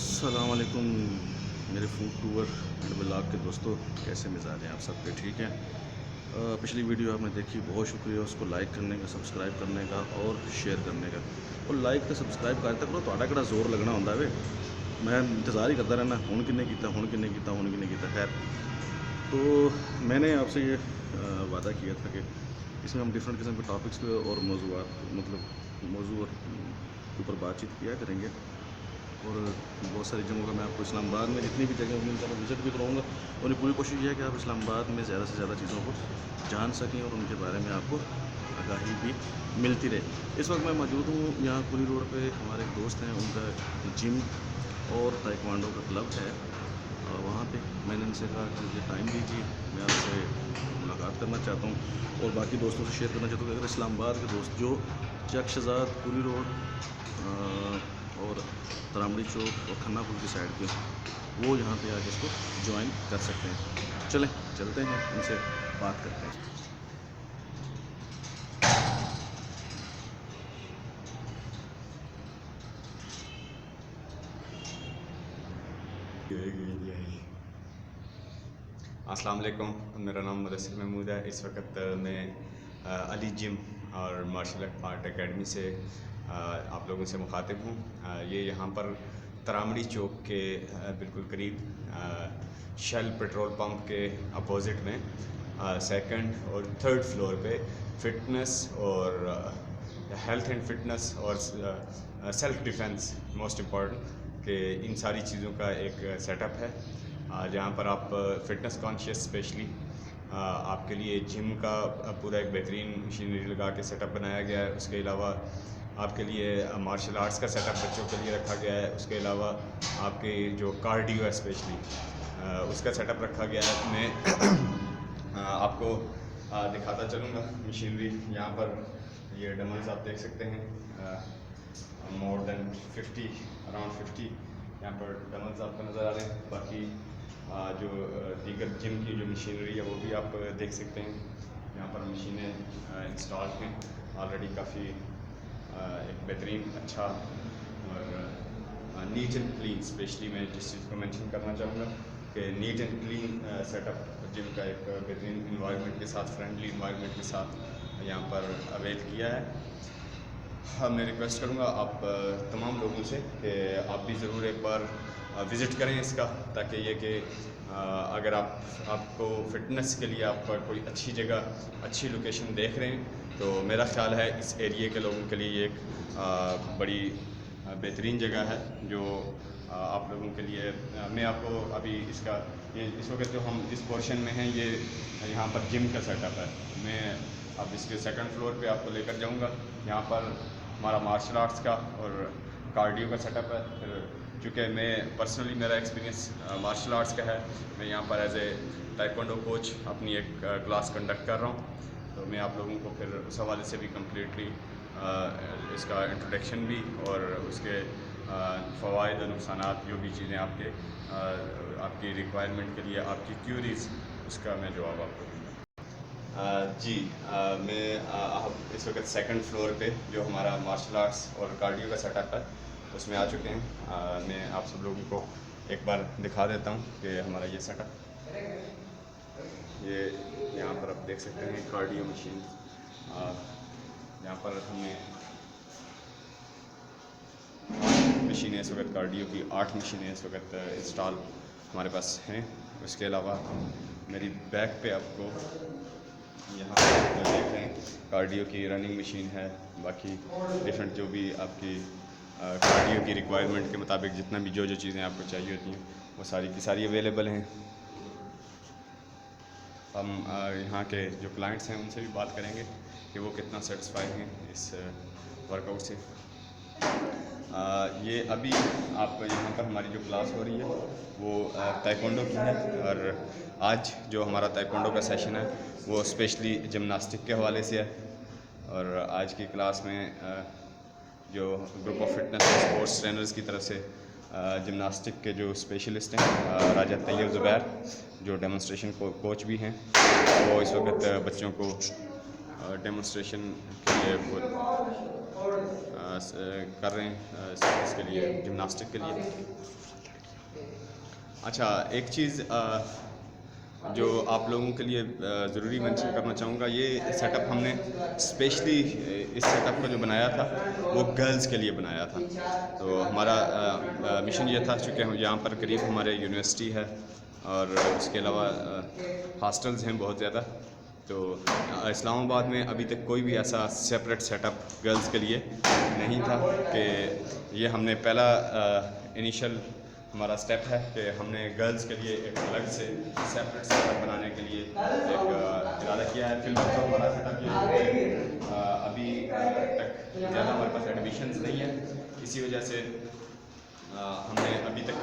अस्सलामुअलैकुम मेरे food tour and blog के दोस्तों, कैसे मिजाज हैं आप सबके? ठीक हैं। पिछली वीडियो आपने देखी, बहुत शुक्रिया उसको लाइक करने का, सब्सक्राइब करने का और शेयर करने का। और लाइक तो सब्सक्राइब करते करो, तो किहड़ा जोर लगना होंदा वे। मैं इंतज़ार ही करता रहना, हुण किन्ने कीता, हुण किन्ने कीता, हुण किन्ने कीता। खैर, तो मैंने आपसे ये वादा किया था कि इसमें हम डिफरेंट किस्म के टॉपिक्स पे और मौज़ूआत मतलब मौजू और के ऊपर बातचीत किया करेंगे। और बहुत सारी जगहों का मैं आपको इस्लामाबाद में जितनी भी जगह होंगी मैं विज़िट भी कराऊँगा। और मेरी पूरी कोशिश ये है कि आप इस्लामाबाद में ज़्यादा से ज़्यादा चीज़ों को जान सकें और उनके बारे में आपको आगाही भी मिलती रहे। इस वक्त मैं मौजूद हूँ यहाँ कुली रोड पे। हमारे एक दोस्त हैं, उनका जिम और ताइक्वांडो का क्लब है। वहाँ पे मैंने इनसे कहा कि मुझे टाइम दीजिए, मैं आपसे मुलाकात करना चाहता हूँ और बाकी दोस्तों से शेयर करना चाहता हूँ कि अगर इस्लामाबाद के दोस्त जो चकशज़ाद, कुली रोड और तरामड़ी चौक और खन्ना पुल की साइड के, वो यहाँ पे आके इसको ज्वाइन कर सकते हैं। चलें, चलते हैं, उनसे बात करते हैं। अस्सलाम वालेकुम, मेरा नाम मुदस्सिर महमूद है। इस वक्त मैं अली जिम और मार्शल आर्ट एकेडमी से आप लोगों से मुखातिब हूँ। ये यहाँ पर तरामड़ी चौक के बिल्कुल करीब शेल पेट्रोल पंप के अपोजिट में सेकंड और थर्ड फ्लोर पे फ़िटनेस और हेल्थ एंड फिटनेस और सेल्फ डिफेंस मोस्ट इम्पॉर्टेंट कि इन सारी चीज़ों का एक सेटअप है जहाँ पर आप फ़िटनेस कॉन्शियस स्पेशली आपके लिए जिम का पूरा एक बेहतरीन मशीनरी लगा के सेटअप बनाया गया है। उसके अलावा आपके लिए मार्शल आर्ट्स का सेटअप बच्चों के लिए रखा गया है। उसके अलावा आपके जो कार्डियो है स्पेशली उसका सेटअप रखा गया है। मैं आपको दिखाता चलूँगा मशीनरी। यहाँ पर ये डम्बल्स आप देख सकते हैं, मोर देन 50 अराउंड 50 यहाँ पर डम्बल्स आपको नज़र आ रहे हैं। बाकी जो दीगर जिम की जो मशीनरी है वो भी आप देख सकते हैं। यहाँ पर मशीनें इंस्टॉल हैं ऑलरेडी, काफ़ी एक बेहतरीन अच्छा और नीट एंड क्लीन। स्पेशली मैं जिस चीज़ को मेंशन करना चाहूँगा कि neat and clean setup gym का एक बेहतरीन इन्वायरमेंट के साथ, फ्रेंडली इन्वायरमेंट के साथ यहाँ पर अवेल किया है। हाँ, मैं रिक्वेस्ट करूँगा आप तमाम लोगों से कि आप भी ज़रूर एक बार विज़िट करें इसका, ताकि ये कि अगर आपको फ़िटनेस के लिए आप कोई अच्छी जगह, अच्छी लोकेशन देख रहे हैं, तो मेरा ख़्याल है इस एरिए के लोगों के लिए ये एक बड़ी बेहतरीन जगह है जो आप लोगों के लिए मैं आपको अभी इसका ये इस वक्त जो हम जिस पोर्शन में हैं ये यहाँ पर जिम का सेटअप है। मैं अब इसके सेकंड फ्लोर पे आपको लेकर जाऊँगा। यहाँ पर हमारा मार्शल आर्ट्स का और कार्डियो का सेटअप है। फिर चूँकि मैं पर्सनली मेरा एक्सपीरियंस मार्शल आर्ट्स का है, मैं यहाँ पर एज ए ताइक्वांडो कोच अपनी एक क्लास कंडक्ट कर रहा हूँ। तो मैं आप लोगों को फिर उस हवाले से भी कम्प्लीटली इसका इंट्रोडक्शन भी और उसके फ़वाइद और नुकसानात, जो भी चीज़ें आपकी रिक्वायरमेंट के लिए आपकी क्यूरीज़, उसका मैं जवाब आपको दूँगा। जी, मैं आप इस वक्त सेकंड फ्लोर पे जो हमारा मार्शल आर्ट्स और कार्डियो का सेटअप है उसमें आ चुके हैं। मैं आप सब लोगों को एक बार दिखा देता हूँ कि हमारा ये सेटअप, ये यहाँ पर आप देख सकते हैं कार्डियो मशीन। यहाँ पर हमने 8 मशीनें इस वक्त कार्डियो की 8 मशीनें इस वक्त इंस्टॉल हमारे पास हैं। उसके अलावा मेरी बैक पे आपको यहाँ पर देख रहे हैं कार्डियो की रनिंग मशीन है। बाकी डिफरेंट जो भी आपकी कार्डियो की रिक्वायरमेंट के मुताबिक जितना भी जो चीज़ें आपको चाहिए होती हैं वो सारी की सारी अवेलेबल हैं। हम यहाँ के जो क्लाइंट्स हैं उनसे भी बात करेंगे कि वो कितना सेटिस्फाई हैं इस वर्कआउट से। ये अभी आप यहाँ पर हमारी जो क्लास हो रही है वो ताइक्वांडो की है। और आज जो हमारा ताइक्वांडो का सेशन है वो स्पेशली जिमनास्टिक के हवाले से है। और आज की क्लास में जो group of fitness sports trainers की तरफ से जिमनास्टिक के जो स्पेशलिस्ट हैं राजा तैयब ज़ुबैर, जो डेमोन्स्ट्रेशन कोच भी हैं, वो इस वक्त बच्चों को डेमोन्स्ट्रेशन के लिए कर रहे हैं इसके लिए, जिमनास्टिक के लिए। अच्छा, एक चीज़ जो आप लोगों के लिए ज़रूरी मेंशन करना चाहूँगा, ये सेटअप हमने स्पेशली इस सेटअप को जो बनाया था वो गर्ल्स के लिए बनाया था। तो हमारा मिशन ये था, चूँकि हम यहाँ पर करीब हमारे यूनिवर्सिटी है और उसके अलावा हॉस्टल्स हैं बहुत ज़्यादा, तो इस्लामाबाद में अभी तक कोई भी ऐसा सेपरेट सेटअप गर्ल्स के लिए नहीं था कि ये हमने पहला इनिशियल हमारा स्टेप है कि हमने गर्ल्स के लिए एक अलग से सेपरेट सेटअप बनाने के लिए एक इरादा किया है। फिलहाल तो हमारा सेटअप ये है, अभी तक ज़्यादा हमारे पास एडमिशन्स नहीं है, इसी वजह से हमने अभी तक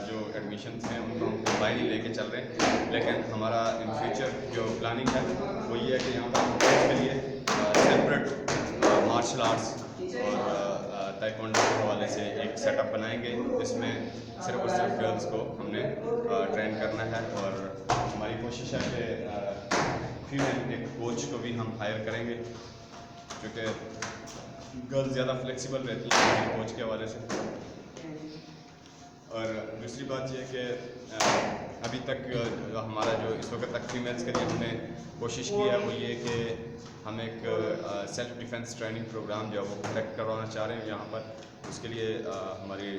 जो एडमिशन्स हैं उनको हम कंबाइन ही लेके चल रहे हैं। लेकिन हमारा इन फ्यूचर जो प्लानिंग है वो ये है कि यहाँ पर गर्ल्स के लिए सेपरेट मार्शल आर्ट्स और ताइक्वांडो के हवाले से एक सेटअप बनाएंगे, जिसमें सिर्फ और सिर्फ गर्ल्स को हमने ट्रेन करना है। और हमारी कोशिश है कि फीमेल एक कोच को भी हम हायर करेंगे, क्योंकि गर्ल्स ज़्यादा फ्लेक्सिबल रहती हैं कोच के हवाले से। और दूसरी बात यह कि अभी तक हमारा जो इस वक्त तक फीमेल्स के लिए हमने कोशिश की है वो ये कि हम एक सेल्फ डिफेंस ट्रेनिंग प्रोग्राम जो है वो कंडक्ट करवाना चाह रहे हैं यहाँ पर। उसके लिए हमारी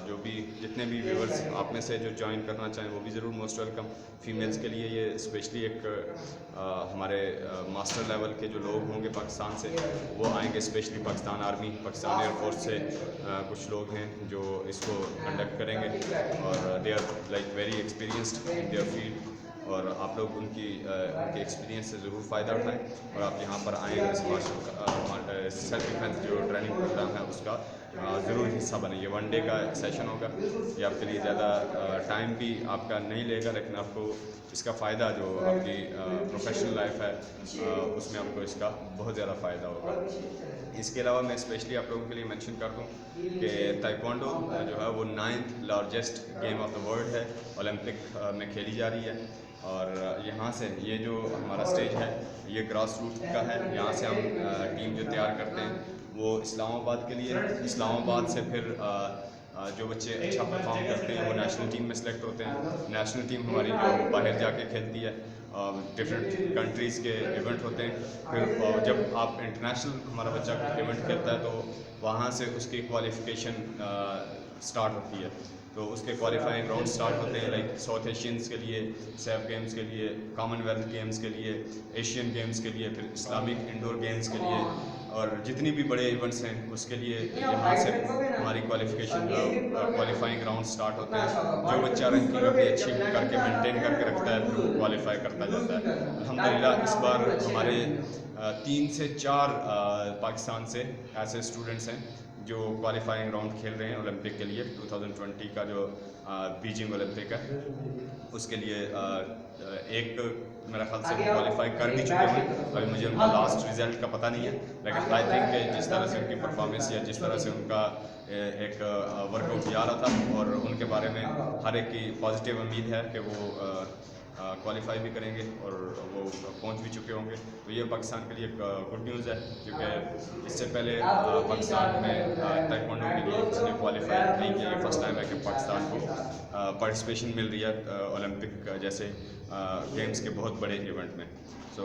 जो भी जितने भी व्यूअर्स आप में से जो ज्वाइन करना चाहें वो भी ज़रूर मोस्ट वेलकम। फीमेल्स के लिए ये स्पेशली एक हमारे मास्टर लेवल के जो लोग होंगे पाकिस्तान से वो आएंगे, specially Pakistan army, Pakistan air force से कुछ लोग हैं जो इसको कंडक्ट करेंगे और they are like very experienced in their field. और आप लोग उनके एक्सपीरियंस से ज़रूर फ़ायदा उठाएं और आप यहाँ पर आएँ और इस सेल्फ डिफेंस जो ट्रेनिंग प्रोग्राम है उसका ज़रूर हिस्सा बने। ये 1 डे का सेशन होगा, ये आपके लिए ज़्यादा टाइम भी आपका नहीं लेगा, लेकिन आपको इसका फ़ायदा जो आपकी प्रोफेशनल लाइफ है उसमें आपको इसका बहुत ज़्यादा फ़ायदा होगा। इसके अलावा मैं स्पेशली आप लोगों के लिए मेंशन कर दूं कि ताइक्वांडो जो है वो 9th largest game of the world है, ओलंपिक में खेली जा रही है। और यहाँ से ये जो हमारा स्टेज है ये ग्रास रूट का है, यहाँ से हम टीम जो तैयार करते हैं वो इस्लामाबाद के लिए, इस्लामाबाद से फिर जो बच्चे अच्छा परफॉर्म करते हैं वो नेशनल टीम में सेलेक्ट होते हैं। नेशनल टीम हमारी जो बाहर जाके खेलती है, डिफरेंट कंट्रीज़ के इवेंट होते हैं। फिर जब आप इंटरनेशनल हमारा बच्चा कोई इवेंट खेलता है तो वहाँ से उसकी क्वालिफ़िकेशन स्टार्ट होती है, तो उसके क्वालिफाइंग राउंड स्टार्ट होते हैं लाइक साउथ एशियंस के लिए, सैफ गेम्स के लिए, कॉमनवेल्थ गेम्स के लिए, एशियन गेम्स के लिए, फिर इस्लामिक इंडोर गेम्स के लिए और जितनी भी बड़े इवेंट्स हैं उसके लिए यहाँ से हमारी क्वालिफाइंग राउंड स्टार्ट होते हैं। जो बच्चा रैंकिंग अपनी अच्छी करके मेंटेन करके रखता है फिर वो क्वालिफाई करता जाता है। अल्हम्दुलिल्लाह इस बार हमारे 3 से 4 पाकिस्तान से ऐसे स्टूडेंट्स हैं जो क्वालिफाइंग राउंड खेल रहे हैं ओलंपिक के लिए। 2020 का जो बीजिंग ओलंपिक है उसके लिए एक मेरा ख्याल से क्वालिफाई कर भी चुके हैं। अभी मुझे उनका लास्ट रिजल्ट का पता नहीं है, लेकिन आई थिंक कि जिस तरह से उनकी परफॉर्मेंस या जिस तरह से उनका एक वर्कआउट जा रहा था और उनके बारे में हर एक की पॉजिटिव उम्मीद है कि वो क्वालिफाई भी करेंगे और वो पहुंच भी चुके होंगे। तो ये पाकिस्तान के लिए एक गुड न्यूज़ है, क्योंकि इससे पहले पाकिस्तान में ताइक्वांडो के लिए किसी ने क्वालिफाई नहीं किया। ये फर्स्ट टाइम है कि पाकिस्तान को पार्टिसिपेशन मिल रही है ओलंपिक जैसे गेम्स के बहुत बड़े इवेंट में। सो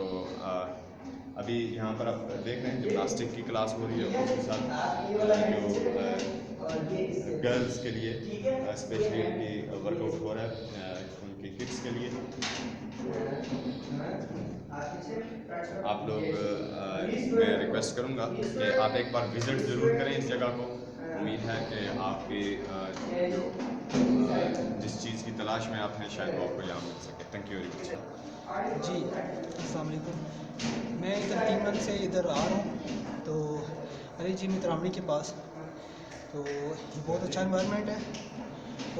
अभी यहाँ पर आप देख रहे हैं जिमनास्टिक की क्लास हो रही है, उसके साथ जो गर्ल्स के लिए स्पेशली उनकी वर्कआउट हो रहा है उनकी किड्स के लिए। आप लोग मैं रिक्वेस्ट करूँगा कि आप एक बार विज़िट ज़रूर करें इस जगह को। उम्मीद है कि आपके जो जिस चीज़ की तलाश में आप हैं शायद वो आपको यहाँ मिल सके। Thank you very much. जी अस्सलाम वालेकुम। मैं इधर 3 मंथ से इधर आ रहा हूँ तो अली जिम इतरामड़ी के पास, तो ये बहुत अच्छा इन्वायरमेंट है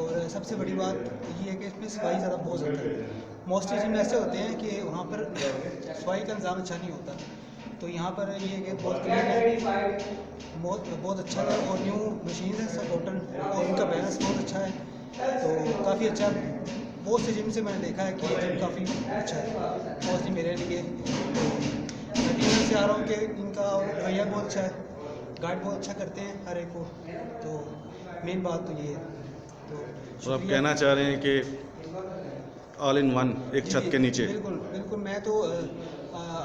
और सबसे बड़ी बात ये है कि इसमें सफाई ज़्यादा बहुत ज़्यादा है। मोस्टली जिम ऐसे होते हैं कि वहाँ पर सफाई का इंतज़ाम अच्छा नहीं होता, तो यहाँ पर ये है कि बहुत क्लीन है, बहुत अच्छा है और न्यू मशीन है सब टोटल और इनका बैलेंस बहुत अच्छा है, तो काफ़ी अच्छा बहुत से जिम से मैंने देखा है कि ये जिम काफ़ी अच्छा है मोस्टली मेरे लिए। तो मैं 3 मंथ से आ रहा हूँ कि इनका रवैया बहुत अच्छा है गाइड बहुत अच्छा करते हैं हर एक को, तो मेन बात तो ये है। तो और आप शुक्रिया। कहना चाह रहे हैं कि ऑल इन वन एक जी, छत जी, के नीचे। बिल्कुल बिल्कुल। मैं तो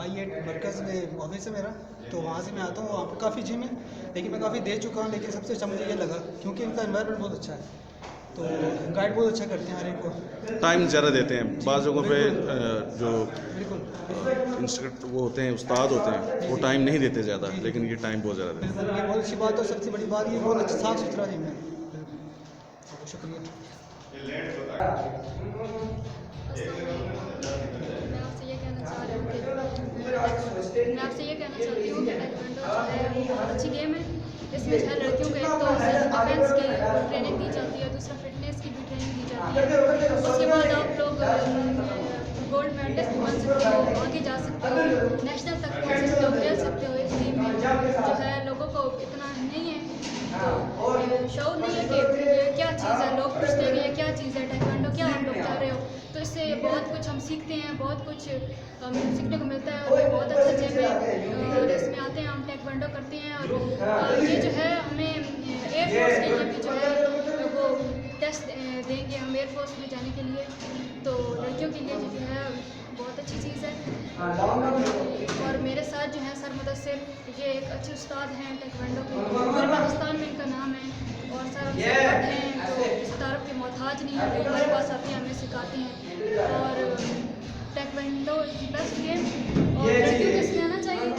आई8 मरकज़ में ऑफिस है मेरा, तो वहाँ से मैं आता हूँ। वहाँ पर काफ़ी जिम है, लेकिन मैं काफ़ी दे चुका हूँ। लेकिन सबसे अच्छा मुझे ये लगा क्योंकि इनका एनवायरनमेंट बहुत अच्छा है, तो गाइड बहुत अच्छा करते हैं हर एक को। टाइम ज़्यादा देते हैं, जी, बाज़ जगहों पे बिल्कुल। जो बिल्कुल इंस्ट्रक्टर वो होते हैं, उस्ताद होते हैं, वो टाइम नहीं देते ज़्यादा, जी, जी, लेकिन ये टाइम बहुत ज़्यादा देते हैं। बिल्कुल, ये बहुत अच्छी बात है। और सबसे बड़ी बात ये बहुत अच्छा साफ़ सुथरा जिम है। बिल्कुल, आपको शुक्रिया। मैं आपसे ये कहना चाह रही हूँ कि मैं आपसे ये कहना चाहती हूँ कि ताइक्वांडो जो है वो बहुत अच्छी गेम है। इसमें जो है लड़कियों को एक तो सेल्फ डिफेंस की ट्रेनिंग दी जाती है, दूसरा फिटनेस की भी ट्रेनिंग दी जाती है। उसके बाद आप लोग गोल्ड मेडलिस्ट बन सकते हो, आगे जा सकते हो, नेशनल तक पहुँच सकते हो, खेल सकते हो। इस गेम में जो है लोगों को इतना नहीं है, तो शौर नहीं है कि ये क्या चीज़ है। लोग पूछते हैं कि ये क्या चीज़ है, ताइक्वांडो क्या आप लोग कर रहे हो। तो इससे बहुत कुछ हम सीखते हैं, बहुत कुछ सीखने को मिलता है। और ये बहुत अच्छा जिम है, और इसमें आते हैं, हम ताइक्वांडो करते हैं। और ये जो है हमें एयरफोर्स के लिए भी जो है वो टेस्ट देंगे हम एयरफोर्स में जाने के लिए। तो लड़कियों के लिए जो है बहुत अच्छी चीज़ है। और मेरे साथ जो है सर मुदस्सिर, ये एक अच्छे उस्ताद हैं ताइक्वांडो के, पूरे पाकिस्तान में इनका नाम है। और सर हम सब हैं जो इस तारफ़ के मोहताज नहीं है, वो हमारे पास आते हैं, हमें सिखाते हैं। और ताइक्वांडो बेस्ट गेम, और लड़कियों को इसमें आना चाहिए,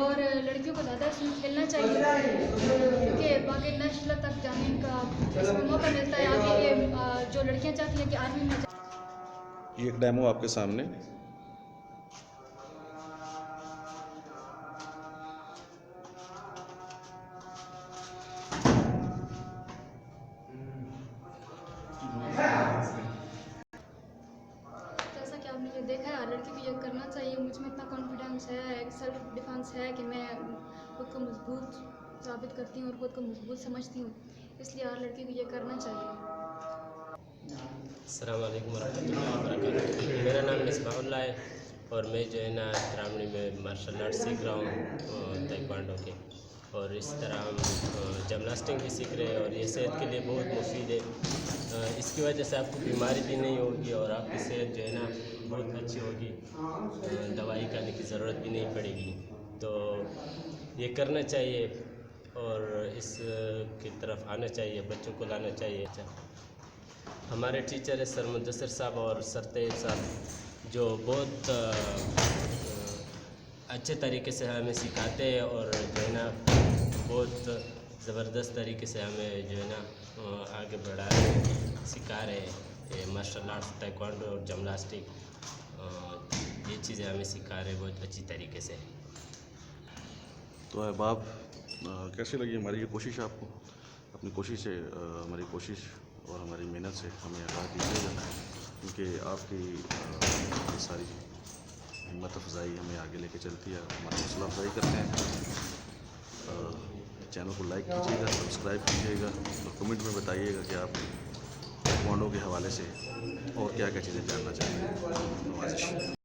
और लड़कियों को ज़्यादा इसमें खेलना चाहिए, क्योंकि बाकी नेशनल तक जाने का इसमें मौका मिलता है। आगे ये जो लड़कियां चाहती हैं कि आर्मी में ये एक डेमो आपके सामने। जैसा कि आपने ये देखा है, लड़की को ये करना चाहिए। मुझ में इतना कॉन्फिडेंस है, सेल्फ डिफेंस है कि मैं खुद को मजबूत साबित करती हूँ और खुद को मजबूत समझती हूँ। इसलिए हर लड़की को ये करना चाहिए। अस्सलाम वालेकुम वरहमतुल्लाहि वबरकातुहू। मेरा नाम मिसबाहुल्लाह है और मैं जो है ना त्रावणी में मार्शल आर्ट सीख रहा हूँ ताइक्वांडो के। और इस तरह हम जिमनास्टिक भी सीख रहे हैं, और ये सेहत के लिए बहुत मुफीद है। इसकी वजह से आपको बीमारी भी नहीं होगी और आपकी सेहत जो है ना बहुत अच्छी होगी, दवाई खाने की ज़रूरत भी नहीं पड़ेगी। तो ये करना चाहिए और इस की तरफ आना चाहिए, बच्चों को लाना चाहिए। हमारे टीचर है सर मुदस्सिर साहब और सर तैयब साहब, जो बहुत अच्छे तरीके से हमें सिखाते हैं और जो है ना बहुत ज़बरदस्त तरीके से हमें जो है ना आगे बढ़ा रहे हैं, सिखा रहे हैं। मार्शल आर्ट्स, ताइक्वांडो और जिमनास्टिक, ये चीज़ें हमें सिखा रहे हैं बहुत अच्छी तरीके से। तो अहबाब, कैसी लगी हमारी ये कोशिश आपको? अपनी कोशिश से हमारी कोशिश और हमारी मेहनत से हमें आगाह कीजिएगा, क्योंकि आपकी ये सारी हिम्मत अफजाई हमें आगे लेके चलती है, हमारा हौसला अफजाई करते हैं। चैनल को लाइक कीजिएगा, सब्सक्राइब कीजिएगा और कमेंट में बताइएगा कि आप ताइक्वांडो के हवाले से और क्या क्या चीज़ें जानना चाहेंगे। नवाज़िश।